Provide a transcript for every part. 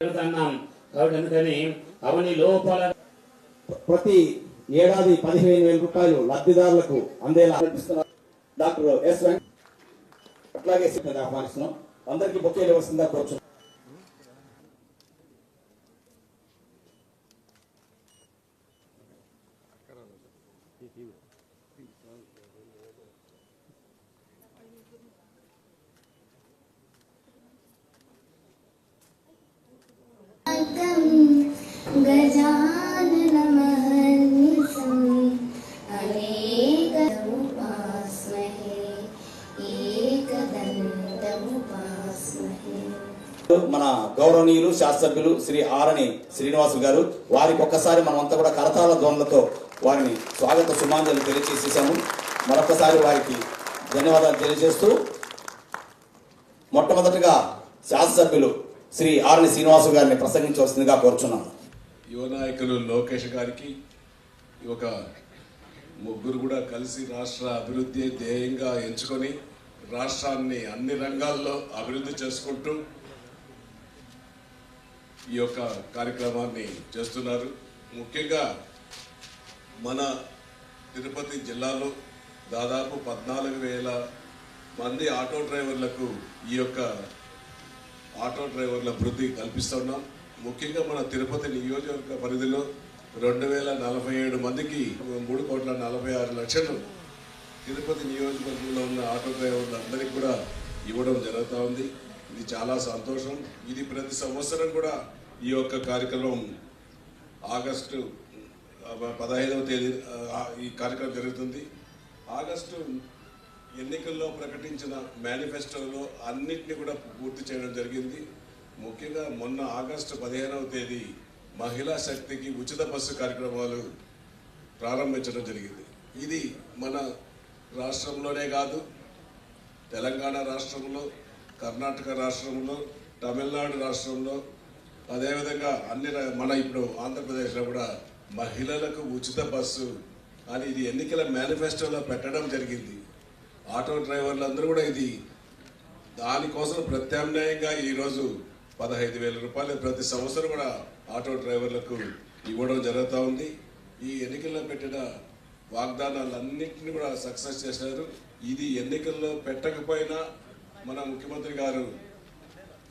అందుకని అవని లోపల ప్రతి ఏడాది 15,000 రూపాయలు లబ్ధిదారులకు అందేలా డాక్టర్ ఎస్ అట్లాగే ఆహ్వానిస్తున్నాం. అందరికీ బొకేలు ఇవ్వాల్సిందిగా కోరుచున్నాం. మన గౌరవనీయులు శాస్త్రజ్ఞులు శ్రీ ఆరణి శ్రీనివాసు గారు, వారికి ఒక్కసారి మనమంతా కూడా కరతాళ ధ్వనులతో వారిని స్వాగత సుమాంజలి తెలియజేసేసాము. మరొకసారి వారికి ధన్యవాదాలు తెలియజేస్తూ మొట్టమొదటిగా శాస్త్రజ్ఞులు శ్రీ ఆరణి శ్రీనివాసు గారిని ప్రసంగించవలసిందిగా కోరుచున్నాను. యువ నాయకులు లోకేష్ గారికి ఒక ముగ్గురు కూడా కలిసి రాష్ట్ర అభివృద్ధి ధ్యేయంగా ఎంచుకొని రాష్ట్రాన్ని అన్ని రంగాల్లో అభివృద్ధి చేసుకుంటూ ఈ యొక్క కార్యక్రమాన్ని చేస్తున్నారు. ముఖ్యంగా మన తిరుపతి జిల్లాలో దాదాపు 14,000 మంది ఆటో డ్రైవర్లకు ఈ యొక్క ఆటో డ్రైవర్ల వృద్ధి కల్పిస్తున్నాం. ముఖ్యంగా మన తిరుపతి నియోజకవర్గ పరిధిలో 2,047 మందికి 3,46,00,000 తిరుపతి నియోజకవర్గంలో ఉన్న ఆటో డ్రైవర్లందరికీ కూడా ఇవ్వడం జరుగుతూ ఉంది. ఇది చాలా సంతోషం. ఇది ప్రతి సంవత్సరం కూడా ఈ యొక్క కార్యక్రమం ఆగస్టు 15వ తేదీ ఈ కార్యక్రమం జరుగుతుంది. ఆగస్టు ఎన్నికల్లో ప్రకటించిన మేనిఫెస్టోలో అన్నింటినీ కూడా పూర్తి చేయడం జరిగింది. ముఖ్యంగా మొన్న ఆగస్టు 15వ తేదీ మహిళా శక్తికి ఉచిత బస్సు కార్యక్రమాలు ప్రారంభించడం జరిగింది. ఇది మన రాష్ట్రంలోనే కాదు, తెలంగాణ రాష్ట్రంలో, కర్ణాటక రాష్ట్రంలో, తమిళనాడు రాష్ట్రంలో, అదేవిధంగా మన ఇప్పుడు ఆంధ్రప్రదేశ్లో కూడా మహిళలకు ఉచిత బస్సు అని ఇది ఎన్నికల మేనిఫెస్టోలో పెట్టడం జరిగింది. ఆటో డ్రైవర్లందరూ కూడా ఇది దానికోసం ప్రత్యామ్నాయంగా ఈరోజు 15,000 రూపాయలు ప్రతి సంవత్సరం కూడా ఆటో డ్రైవర్లకు ఇవ్వడం జరుగుతూ ఉంది. ఈ ఎన్నికల్లో పెట్టిన వాగ్దానాలన్నింటినీ కూడా సక్సెస్ చేశారు. ఇది ఎన్నికల్లో పెట్టకపోయినా మన ముఖ్యమంత్రి గారు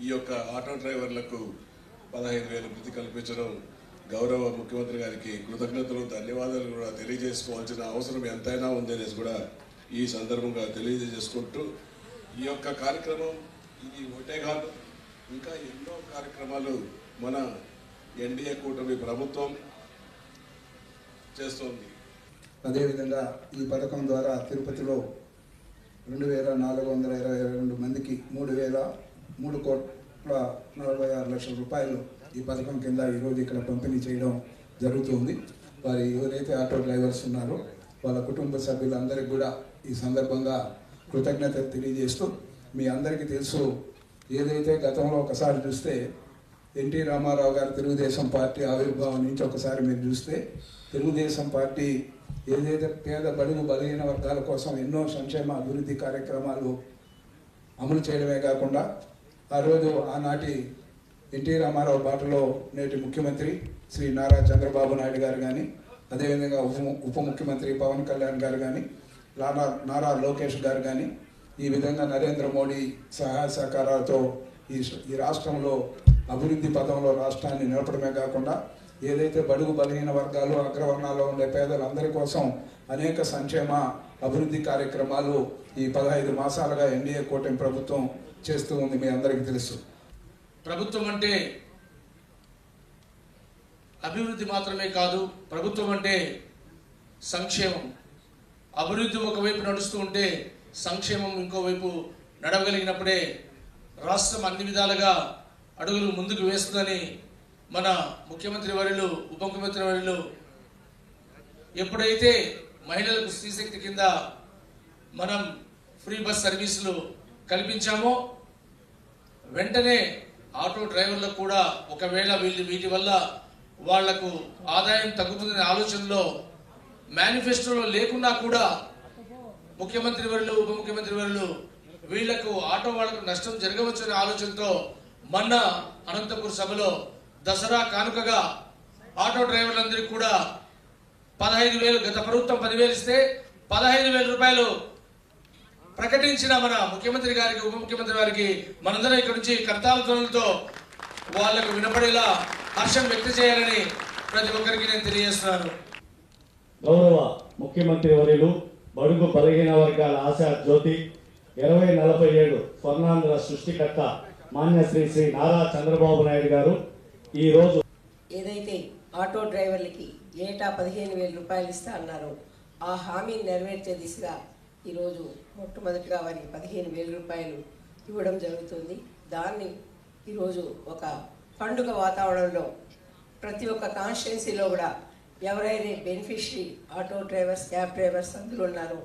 ఈ యొక్క ఆటో డ్రైవర్లకు 15,000 వృత్తి కల్పించడం గౌరవ ముఖ్యమంత్రి గారికి కృతజ్ఞతలు, ధన్యవాదాలు కూడా తెలియజేసుకోవాల్సిన అవసరం ఎంతైనా ఉందనేసి కూడా ఈ సందర్భంగా తెలియజేసుకుంటూ ఈ యొక్క కార్యక్రమం ఇది ఒకటే కాదు, ఇంకా ఎన్నో కార్యక్రమాలు మన ఎన్డీఏ కూటమి ప్రభుత్వం చేస్తోంది. అదేవిధంగా ఈ పథకం ద్వారా తిరుపతిలో 2,422 మందికి 3,46,00,000 రూపాయలు ఈ పథకం కింద ఈరోజు ఇక్కడ పంపిణీ చేయడం జరుగుతుంది. వారి ఎవరైతే ఆటో డ్రైవర్స్ ఉన్నారో వాళ్ళ కుటుంబ సభ్యులందరికీ కూడా ఈ సందర్భంగా కృతజ్ఞతలు తెలియజేస్తూ, మీ అందరికీ తెలుసు, ఏదైతే గతంలో ఒకసారి చూస్తే ఎన్టీ రామారావు గారు తెలుగుదేశం పార్టీ ఆవిర్భావం నుంచి ఒకసారి మీరు చూస్తే తెలుగుదేశం పార్టీ ఏదైతే పేద బడుగు బలహీన వర్గాల కోసం ఎన్నో సంక్షేమ అభివృద్ధి కార్యక్రమాలు అమలు చేయడమే కాకుండా ఆ రోజు ఆనాటి ఎన్టీ రామారావు బాటలో నేటి ముఖ్యమంత్రి శ్రీ నారా చంద్రబాబు నాయుడు గారు కానీ, అదేవిధంగా ఉప ముఖ్యమంత్రి పవన్ కళ్యాణ్ గారు కానీ, నారా లోకేష్ గారు కానీ, ఈ విధంగా నరేంద్ర మోడీ సహాయ సహకారాలతో ఈ రాష్ట్రంలో అభివృద్ధి పథంలో రాష్ట్రాన్ని నిలపడమే కాకుండా ఏదైతే బడుగు బలహీన వర్గాలు అగ్రవర్ణాల్లో ఉండే పేదలందరి కోసం అనేక సంక్షేమ అభివృద్ధి కార్యక్రమాలు ఈ 15 మాసాలుగా ఎన్డీఏ కూటమి ప్రభుత్వం చేస్తూ ఉంది. మీ అందరికీ తెలుసు. ప్రభుత్వం అంటే అభివృద్ధి మాత్రమే కాదు, ప్రభుత్వం అంటే సంక్షేమం. అభివృద్ధి ఒకవైపు నడుస్తూ ఉంటే సంక్షేమం ఇంకోవైపు నడవగలిగినప్పుడే రాష్ట్రం అన్ని విధాలుగా అడుగులు ముందుకు వేస్తుందని మన ముఖ్యమంత్రి వర్యులు, ఉప ముఖ్యమంత్రి వర్యులు ఎప్పుడైతే మహిళలకు స్త్రీశక్తి కింద మనం ఫ్రీ బస్ సర్వీసులు కల్పించామో వెంటనే ఆటో డ్రైవర్లకు కూడా ఒకవేళ వీటి వల్ల వాళ్లకు ఆదాయం తగ్గుతుందనే ఆలోచనలో మేనిఫెస్టోలో లేకున్నా కూడా ముఖ్యమంత్రి వర్యులు, ఉప ముఖ్యమంత్రి వర్యులు వీళ్లకు ఆటో వాళ్లకు నష్టం జరగవచ్చనే ఆలోచనతో మొన్న అనంతపూర్ సభలో దసరా కానుకగా ఆటో డ్రైవర్లందరికీ కూడా 15,000, గత ప్రభుత్వం 10,000 ఇస్తే 15,000 రూపాయలు ప్రకటించిన మన ముఖ్యమంత్రి గారికి, ఉప ముఖ్యమంత్రి గారికి మనందరం ఇక్కడ నుంచి కర్తాల ధ్వనులతో వాళ్లకు వినపడేలా హర్షం వ్యక్తం చేయాలని ప్రతి ఒక్కరికి నేను తెలియజేస్తున్నాను. గౌరవ ముఖ్యమంత్రి వర్యులు బడుగు బలహీన వర్గాల ఆశా జ్యోతి 2047 స్వర్ణాంధ్ర సృష్టికర్త మాన్యశ్రీ శ్రీ నారా చంద్రబాబు నాయుడు గారు ఈ రోజు ఏదైతే ఆటో డ్రైవర్లకి ఏటా 15,000 రూపాయలు ఇస్తా అన్నారో ఆ హామీని నెరవేర్చే దిశగా ఈరోజు మొట్టమొదటిగా వారికి 15,000 రూపాయలు ఇవ్వడం జరుగుతుంది. దాన్ని ఈరోజు ఒక పండుగ వాతావరణంలో ప్రతి ఒక్క కాన్స్టిట్యున్సీలో కూడా ఎవరైతే beneficiary auto drivers, cab drivers అందరూ ఉన్నారో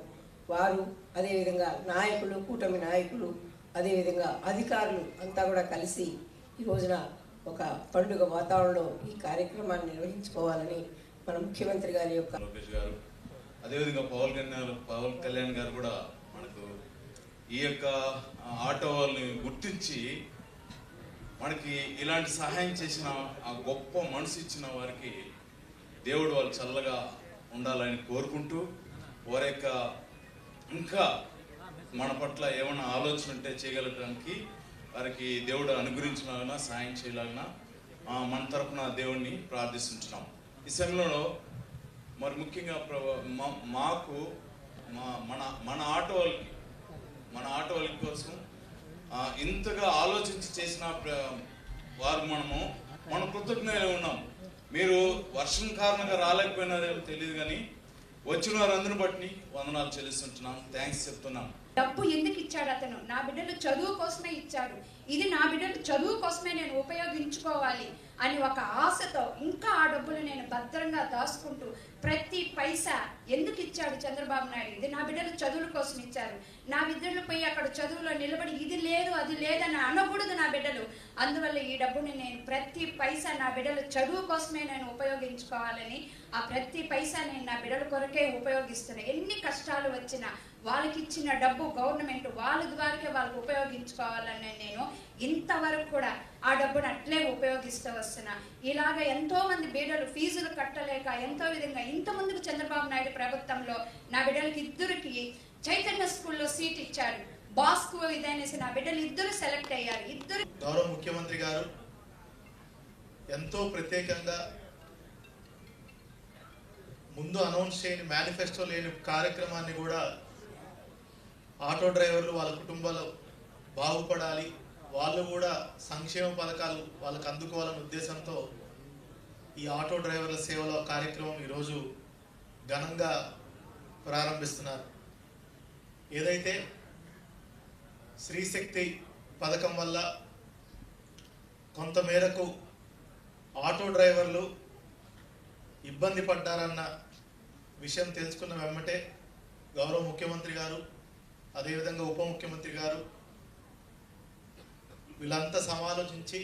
వారు, అదేవిధంగా నాయకులు, కూటమి నాయకులు, అదేవిధంగా అధికారులు అంతా కూడా కలిసి ఈ రోజున ఒక పండుగ వాతావరణంలో ఈ కార్యక్రమాన్ని నిర్వహించుకోవాలని మన ముఖ్యమంత్రి గారి యొక్క లోకేష్ గారు, అదేవిధంగా పవన్ కళ్యాణ్ గారు కూడా మనకు ఈ యొక్క ఆటో వాళ్ళని గుర్తించి మనకి ఇలాంటి సహాయం చేసిన ఆ గొప్ప మనసు ఇచ్చిన వారికి దేవుడు వాళ్ళు చల్లగా ఉండాలని కోరుకుంటూ వారి యొక్క ఇంకా మన పట్ల ఏమైనా ఆలోచన ఉంటే చేయగలగడానికి వారికి దేవుడు అనుగ్రహించలాగినా, సాయం చేయలాగినా మన తరఫున దేవుడిని ప్రార్థిస్తున్నాం. ఈ సమయంలో మరి ముఖ్యంగా మాకు మన ఆటో వాళ్ళకి కోసం ఇంతగా ఆలోచించి చేసిన వారు మనం కృతజ్ఞతలు ఉన్నాం. మీరు వర్షం కారణంగా రాలేకపోయినారేమో తెలియదు, కానీ వచ్చిన వారందరిని బట్టి వందనాలు చెల్లిస్తుంటున్నాం, థ్యాంక్స్ చెప్తున్నాం. డబ్బు ఎందుకు ఇచ్చాడు అతను? నా బిడ్డలు చదువు కోసమే ఇచ్చాడు. ఇది నా బిడ్డలు చదువు కోసమే నేను ఉపయోగించుకోవాలి అని ఒక ఆశతో ఇంకా ఆ డబ్బులు నేను భద్రంగా దాచుకుంటూ ప్రతి పైసా ఎందుకు ఇచ్చాడు చంద్రబాబు నాయుడు? ఇది నా బిడ్డలు చదువుల కోసం ఇచ్చారు. నా బిడ్డలు పోయి అక్కడ చదువులో నిలబడి ఇది లేదు అది లేదని అనకూడదు నా బిడ్డలు. అందువల్ల ఈ డబ్బుని నేను ప్రతి పైసా నా బిడ్డలు చదువు కోసమే నేను ఉపయోగించుకోవాలని ఆ ప్రతి పైసా నేను నా బిడ్డల కొరకే ఉపయోగిస్తున్నా. ఎన్ని కష్టాలు వచ్చినా వాళ్ళకి ఇచ్చిన డబ్బు గవర్నమెంట్ వాళ్ళ ద్వారాకే వాళ్ళకి ఉపయోగించుకోవాలని నేను ఇంతవరకు కూడా ఆ డబ్బును అట్లే ఉపయోగిస్తూ వస్తున్నా. ఇలాగ ఎంతో మంది బిడ్డలు ఫీజులు కట్టలేక ఎంతో విధంగా ఇంతకుముందుకు చంద్రబాబు నాయుడు ప్రభుత్వంలో నా బిడ్డలకి ఇద్దరికి చైతన్య స్కూల్లో సీట్ ఇచ్చాడు. బాస్కు ఇదనేసి నా బిడ్డలు ఇద్దరు సెలెక్ట్ అయ్యారు. ఇద్దరు గౌరవ ముఖ్యమంత్రి గారు ఎంతో ప్రత్యేకంగా ముందు అనౌన్స్ చేయని మేనిఫెస్టో లేని కార్యక్రమాన్ని కూడా ఆటో డ్రైవర్లు వాళ్ళ కుటుంబాలు బాగుపడాలి, వాళ్ళు కూడా సంక్షేమ పథకాలు వాళ్ళకు అందుకోవాలనే ఉద్దేశంతో ఈ ఆటో డ్రైవర్ల సేవల కార్యక్రమం ఈరోజు ఘనంగా ప్రారంభిస్తున్నారు. ఏదైతే శ్రీశక్తి పథకం వల్ల కొంతమేరకు ఆటో డ్రైవర్లు ఇబ్బంది పడ్డారన్న విషయం తెలుసుకున్న వెంబటే గౌరవ ముఖ్యమంత్రి గారు, అదేవిధంగా ఉప ముఖ్యమంత్రి గారు వీళ్ళంతా సమాలోచించి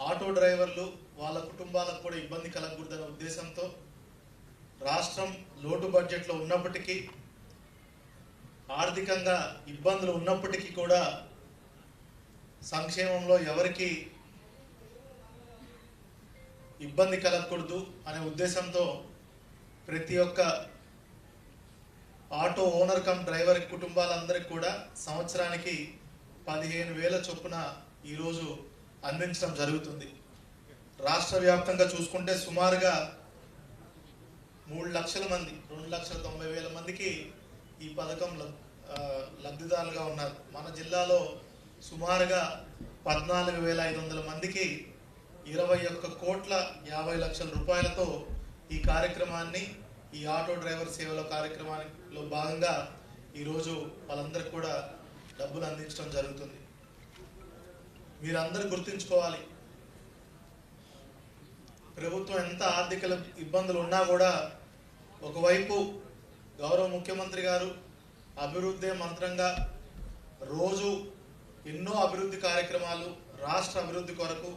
ఆటో డ్రైవర్లు వాళ్ళ కుటుంబాలకు కూడా ఇబ్బంది కలగకూడదనే ఉద్దేశంతో రాష్ట్రం లోటు బడ్జెట్లో ఉన్నప్పటికీ, ఆర్థికంగా ఇబ్బందులు ఉన్నప్పటికీ కూడా సంక్షేమంలో ఎవరికి ఇబ్బంది కలగకూడదు అనే ఉద్దేశంతో ప్రతి ఒక్క ఆటో ఓనర్ కమ్ డ్రైవర్ కుటుంబాలందరికీ కూడా సంవత్సరానికి 15,000 చొప్పున ఈరోజు అందించడం జరుగుతుంది. రాష్ట్ర వ్యాప్తంగా చూసుకుంటే సుమారుగా 3 లక్షల మంది, 2,90,000 మందికి ఈ పథకం లబ్ధిదారులుగా ఉన్నారు. మన జిల్లాలో సుమారుగా 14,500 మందికి 21,50,00,000 రూపాయలతో ఈ కార్యక్రమాన్ని, ఈ ఆటో డ్రైవర్ సేవల కార్యక్రమాల్లో భాగంగా ఈరోజు వాళ్ళందరికీ కూడా డబ్బులు అందించడం జరుగుతుంది. మీరందరూ గుర్తుంచుకోవాలి, ప్రభుత్వం ఎంత ఆర్థిక ఇబ్బందులు ఉన్నా కూడా ఒకవైపు గౌరవ ముఖ్యమంత్రి గారు అభివృద్ధి మంత్రంగా రోజు ఎన్నో అభివృద్ధి కార్యక్రమాలు రాష్ట్ర అభివృద్ధి కొరకు,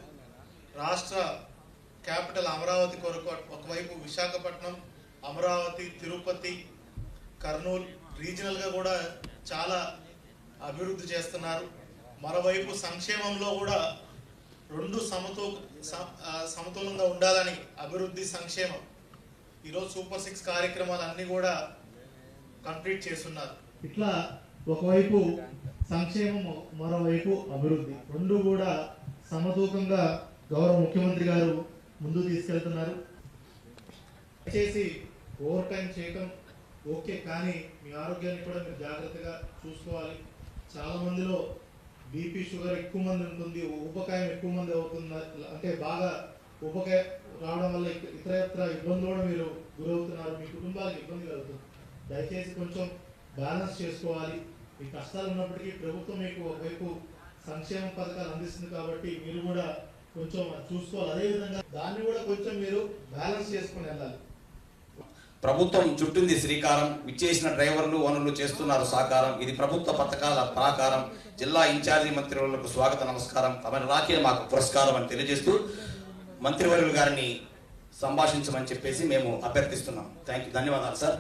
రాష్ట్ర క్యాపిటల్ అమరావతి కొరకు ఒకవైపు విశాఖపట్నం, అమరావతి, తిరుపతి, కర్నూలు రీజనల్గా కూడా చాలా అభివృద్ధి చేస్తున్నారు. మరోవైపు సంక్షేమంలో కూడా రెండు సమతులంగా ఉండాలని అభివృద్ధి సంక్షేమం ఈరోజు సూపర్ 6 కార్యక్రమాలన్నీ కూడా కంప్లీట్ చేస్తున్నారు. ఇట్లా ఒకవైపు సంక్షేమం మరోవైపు అభివృద్ధి రెండు కూడా సమతూకంగా గౌరవ ముఖ్యమంత్రి గారు ముందుకు తీసుకెళ్తున్నారు. దయచేసి ఓవర్ టైం చేయటం ఓకే, కానీ మీ ఆరోగ్యాన్ని కూడా మీరు జాగ్రత్తగా చూసుకోవాలి. చాలా మందిలో బీపీ షుగర్ ఎక్కువ మంది ఉంటుంది, ఊబకాయం ఎక్కువ మంది అవుతుంది, అంటే బాగా ఊబకాయ రావడం వల్ల ఇతర ఇబ్బందులు కూడా మీరు గురవుతున్నారు, మీ కుటుంబాలకు ఇబ్బంది కలుగుతుంది. దయచేసి కొంచెం బ్యాలెన్స్ చేసుకోవాలి. మీ కష్టాలు ఉన్నప్పటికీ ప్రభుత్వం మీకు ఒకవైపు సంక్షేమ పథకాలు అందిస్తుంది కాబట్టి మీరు కూడా కొంచెం చూసుకోవాలి. అదేవిధంగా దాన్ని కూడా కొంచెం మీరు బ్యాలెన్స్ చేసుకుని వెళ్ళాలి. ప్రభుత్వం చుట్టింది శ్రీకారం, విచ్చేసిన డ్రైవర్లు ఓనర్లు చేస్తున్నారు సాకారం. ఇది ప్రభుత్వ పథకాల ప్రాకారం. జిల్లా ఇన్ఛార్జి మంత్రివర్యులకు స్వాగత నమస్కారం. తమని రాకే మాకు పురస్కారం అని తెలియజేస్తూ మంత్రివర్యులు గారిని సంభాషించమని చెప్పేసి మేము అభ్యర్థిస్తున్నాం. ధన్యవాదాలు సార్.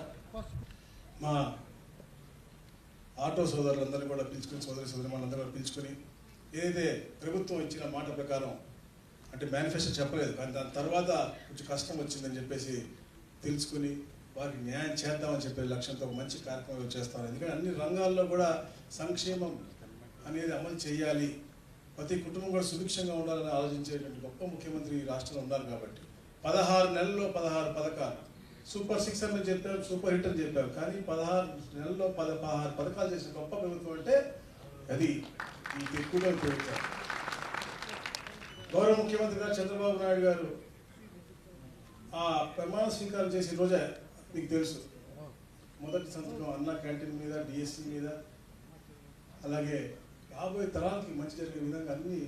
మా ఆటో సోదరులందరూ కూడా పిలుచుకుని, సోదరిమణులందరూ కూడా పిలుచుకొని ఏదైతే ప్రభుత్వం ఇచ్చిన మాట ప్రకారం, అంటే మేనిఫెస్టో చెప్పలేదు కానీ దాని తర్వాత కొంచెం కష్టం వచ్చిందని చెప్పేసి తెలుసుకుని వారికి న్యాయం చేద్దామని చెప్పే లక్ష్యంతో ఒక మంచి కార్యక్రమం చేస్తాను. ఎందుకంటే అన్ని రంగాల్లో కూడా సంక్షేమం అనేది అమలు చేయాలి, ప్రతి కుటుంబం కూడా సుభిక్షంగా ఉండాలని ఆలోచించేటువంటి గొప్ప ముఖ్యమంత్రి ఈ రాష్ట్రంలో ఉన్నారు కాబట్టి 16 నెలల్లో 16 పథకాలు, సూపర్ 6 అని చెప్పారు, సూపర్ హిట్ అని చెప్పారు, కానీ 16 నెలల్లో 16 పథకాలు చేసిన గొప్ప ప్రభుత్వం అంటే అది ఈ ఎక్కువగా ప్రభుత్వం. గౌరవ ముఖ్యమంత్రి గారు చంద్రబాబు నాయుడు గారు ఆ ప్రమాణ స్వీకారం చేసిన రోజే మీకు తెలుసు, మొదటి సంతకం అన్నా క్యాంటీన్ మీద, డిఎస్సి మీద, అలాగే రాబోయే తరాలకి మంచి జరిగే విధంగా అన్నీ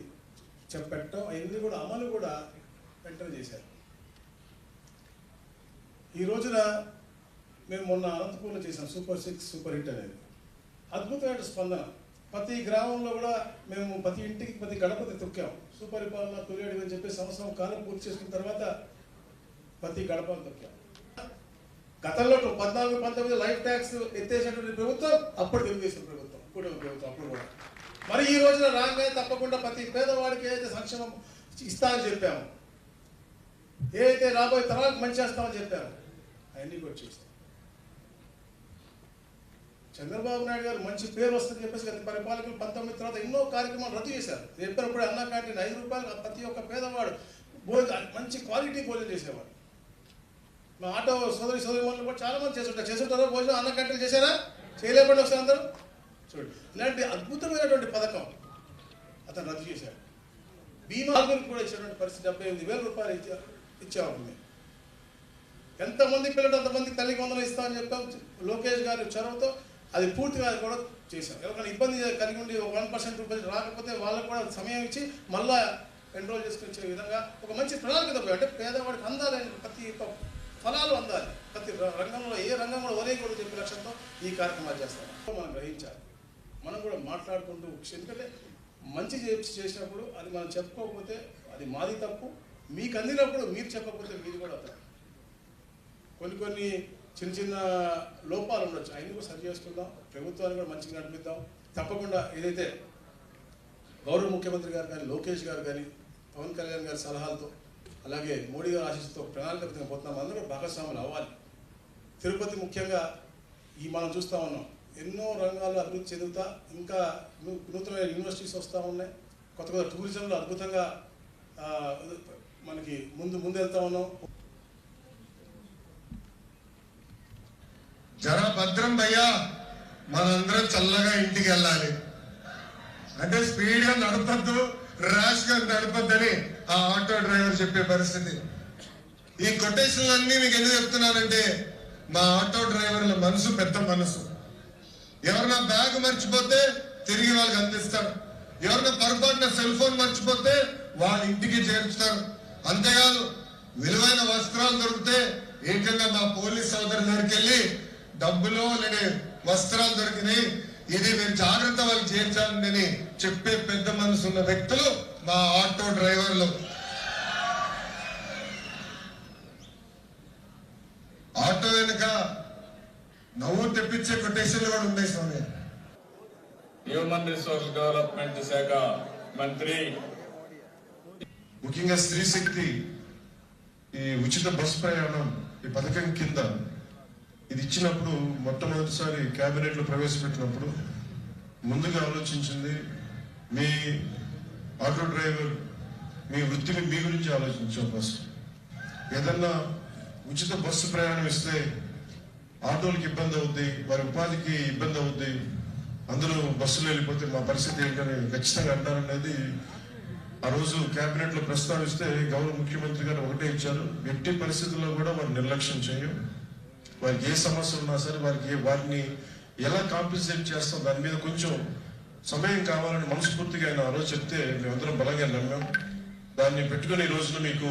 చెప్పట్టడం, అవన్నీ కూడా అమలు కూడా వెంటనే చేశారు. ఈ రోజున మేము మొన్న అనంతపూర్లో చేసాం సూపర్ 6 సూపర్ హిట్ అనేది. అద్భుతమైన స్పందన. ప్రతి గ్రామంలో కూడా మేము ప్రతి ఇంటికి ప్రతి గడపతి తొక్కాం. సుపరిపాలన తొలియడం అని చెప్పి సంవత్సరం కాలం పూర్తి చేసుకున్న తర్వాత ప్రతి గడప తొక్కాం. గతంలో 14-19 లైఫ్ ట్యాక్స్ ఎత్తేసినటువంటి ప్రభుత్వం అప్పుడు తెలుగుదేశం ప్రభుత్వం, ఇప్పుడు ప్రభుత్వం అప్పుడు కూడా. మరి ఈ రోజున రాగానే తప్పకుండా ప్రతి పేదవాడికి ఏదైతే సంక్షేమం ఇస్తామని చెప్పాము, ఏదైతే రాబోయే తరాలకు మంచి చేస్తామని చెప్పాము, అవన్నీ కూడా చేస్తాం. చంద్రబాబు నాయుడు గారు మంచి పేరు వస్తుందని చెప్పేసి గత పరిపాలకులు 19 తర్వాత ఎన్నో కార్యక్రమాలు రద్దు చేశారు. చెప్పినప్పుడు అన్నా క్యాంటీన్ 5 రూపాయలు ప్రతి ఒక్క పేదవాడు భోజనం, మంచి క్వాలిటీ భోజనం చేసేవాడు. మా ఆటో సోదరిమణులు కూడా చాలా మంది చేస్తుంటారు భోజనం. అన్న క్యాంటీన్ చేశారా? చేయలేకుండా వస్తారు అందరూ. చూడండి, ఇలాంటి అద్భుతమైనటువంటి పథకం అతను రద్దు చేశాడు. బీమా కూడా ఇచ్చినటువంటి పరిస్థితి 78,000 రూపాయలు ఇచ్చేవాళ్ళు. ఎంతమంది పిల్లలు అంతమందికి తల్లికి వందలు ఇస్తామని చెప్పాం. లోకేష్ గారి చొరవతో అది పూర్తిగా కూడా చేశాం. ఎవరికైనా ఇబ్బంది కలిగి ఉండి 1% రూపాయలు రాకపోతే వాళ్ళకు కూడా సమయం ఇచ్చి మళ్ళా ఎన్రోల్ చేసుకొచ్చే విధంగా ఒక మంచి ప్రణాళిక పోయి, అంటే పేదవాడికి అందాలని, ప్రతి ఫలాలు అందాలి, ప్రతి రంగంలో ఏ రంగం కూడా ఒరేయకూడదు చెప్పే లక్ష్యంతో ఈ కార్యక్రమాలు చేస్తాం. మనం గ్రహించాలి, మనం కూడా మాట్లాడుకుంటూ, ఎందుకంటే మంచి చేసినప్పుడు అది మనం చెప్పుకోకపోతే అది మాది తప్పు, మీకు అందినప్పుడు మీరు చెప్పకపోతే మీది కూడా అవుతారు. కొన్ని చిన్న లోపాలు ఉండొచ్చు, అవన్నీ కూడా సరి చేసుకుందాం, ప్రభుత్వాన్ని కూడా మంచిగా నడిపిద్దాం. తప్పకుండా ఏదైతే గౌరవ ముఖ్యమంత్రి గారు కానీ, లోకేష్ గారు కానీ, పవన్ కళ్యాణ్ గారి సలహాలతో, అలాగే మోడీ గారి ఆశీస్సుతో ప్రణాళికబద్ధంగా పోతున్నాం. అందరూ భాగస్వాములు అవ్వాలి. తిరుపతి ముఖ్యంగా మనం చూస్తూ ఉన్నాం, ఎన్నో రంగాల్లో అభివృద్ధి చెందుతా, ఇంకా నూతనమైన యూనివర్సిటీస్ వస్తూ ఉన్నాయి. కొత్త టూరిజంలో అద్భుతంగా మనకి ముందు వెళ్తా ఉన్నాం. జర భద్రం భయ్యా, మనందరం చల్లగా ఇంటికి వెళ్ళాలి. అంటే స్పీడ్గా నడపద్దు, ర్యాష్గా నడపద్దని ఆ ఆటో డ్రైవర్ చెప్పే పరిస్థితి. ఈ కొటేషన్లన్నీ మీకు ఎందుకు చెప్తున్నానంటే, మా ఆటో డ్రైవర్ల మనసు పెద్ద మనసు. ఎవరన్నా బ్యాగ్ మర్చిపోతే తిరిగి వాళ్ళకి అందిస్తారు, ఎవరన్నా పొరపాటున సెల్ ఫోన్ మర్చిపోతే వాళ్ళ ఇంటికి చేర్చుతారు. అంతేకాదు, విలువైన వస్త్రాలు దొరికితే ఏకంగా మా పోలీస్ సోదరుల దగ్గరికి వెళ్ళి డబ్బులో లేని వస్త్రాలు దొరికినాయి, ఇది మీరు జాగ్రత్త వాళ్ళకి చేర్చాలని చెప్పే పెద్ద మనసు ఉన్న వ్యక్తులు మా ఆటో డ్రైవర్లు. ఆటో వెనుక నవ్వు తెప్పించే కొటేషన్లు కూడా ఉన్నాయి స్వామి. హ్యూమన్ రిసోర్స్ డెవలప్మెంట్ శాఖ మంత్రి. ముఖ్యంగా స్త్రీ శక్తి ఈ ఉచిత బస్ ప్రయాణం ఈ పథకం కింద ఇది ఇచ్చినప్పుడు మొట్టమొదటిసారి కేబినెట్ లో ప్రవేశపెట్టినప్పుడు ముందుగా ఆలోచించింది మీ ఆటో డ్రైవర్ మీ వృత్తిని మీ గురించి ఆలోచించాం. ఫస్ట్ ఏదన్నా ఉచిత బస్సు ప్రయాణం ఇస్తే ఆటోలకు ఇబ్బంది అవుద్ది, వారి ఉపాధికి ఇబ్బంది అవుద్ది, అందరూ బస్సులో వెళ్ళిపోతే మా పరిస్థితి ఏంటని ఖచ్చితంగా అంటారనేది ఆ రోజు కేబినెట్ లో ప్రస్తావిస్తే గౌరవ ముఖ్యమంత్రి గారు ఒకటే ఇచ్చారు, ఎట్టి పరిస్థితుల్లో కూడా వారు నిర్లక్ష్యం చేయం, వారికి ఏ సమస్య ఉన్నా సరే వారిని ఎలా కాంపెన్సేట్ చేస్తాం దాని మీద కొంచెం సమయం కావాలని మనస్ఫూర్తిగా ఆయన ఆ రోజు చెప్తే మేమందరం బలంగా నమ్మాం. దాన్ని పెట్టుకుని ఈ రోజున మీకు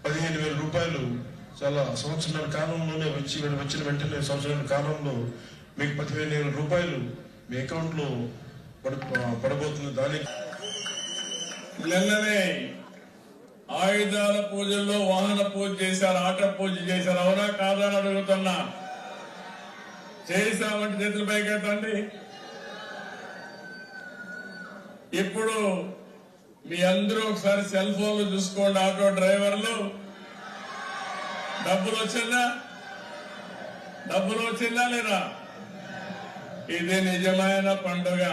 15,000 రూపాయలు చాలా సంవత్సరాల కాలంలోనే వచ్చిన వెంటనే సంవత్సరాల కాలంలో మీకు 15,000 రూపాయలు మీ అకౌంట్ లో పడబోతుంది. దానికి నిన్ననే ఆయుధాల పూజల్లో వాహన పూజ చేశారు, ఆట పూజ చేశారు. అవునా కాదా అని అడుగుతున్నా. చేశామంటే చేతుల పైకెత్తండి. ఇప్పుడు మీ అందరూ ఒకసారి సెల్ ఫోన్లు చూసుకోండి. ఆటో డ్రైవర్లు డబ్బులు వచ్చిందా లేదా? ఇది నిజమైన పండుగ.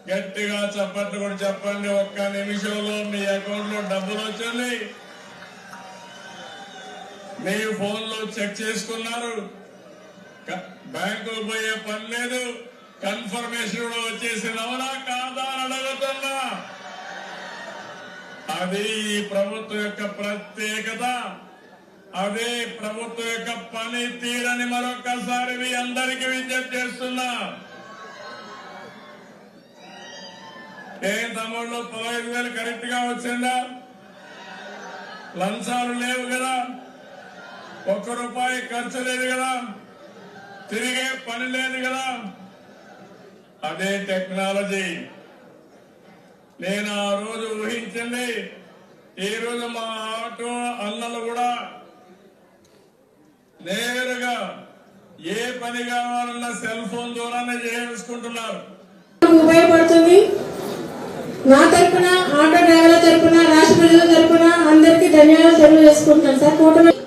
గట్టిగా చప్పట్లు కూడా చెప్పండి. ఒక్క నిమిషంలో మీ అకౌంట్ లో డబ్బులు వచ్చింది. మీ ఫోన్ లో చెక్ చేసుకున్నారు, బ్యాంకు పోయే పని లేదు, కన్ఫర్మేషన్ కూడా వచ్చేసింది. అవునా కాదా అని అడుగుతున్నా. అది ఈ ప్రభుత్వం యొక్క ప్రత్యేకత, అదే ప్రభుత్వం యొక్క పని తీరని మరొక్కసారి మీ అందరికీ విజ్ఞప్తి చేస్తున్నా. ఏం తమ్ముళ్ళు 15,000 కరెక్ట్ గా వచ్చిందా? లంచాలు లేవు కదా, ₹1 ఖర్చు లేదు కదా, తిరిగే పని లేదు కదా. అదే టెక్నాలజీ. నేను ఆ రోజు ఊహించింది, ఈ రోజు మా ఆటో అన్నలు కూడా నేరుగా ఏ పని కావాలన్నా సెల్ ఫోన్ ద్వారానే చేసుకుంటున్నారు. ఉపయోగపడుతుంది. నా తరఫున, ఆటో డ్రైవర్ల తరఫున, రాష్ట్ర ప్రజల తరఫున అందరికీ ధన్యవాదాలు తెలియజేసుకుంటున్నాను సార్.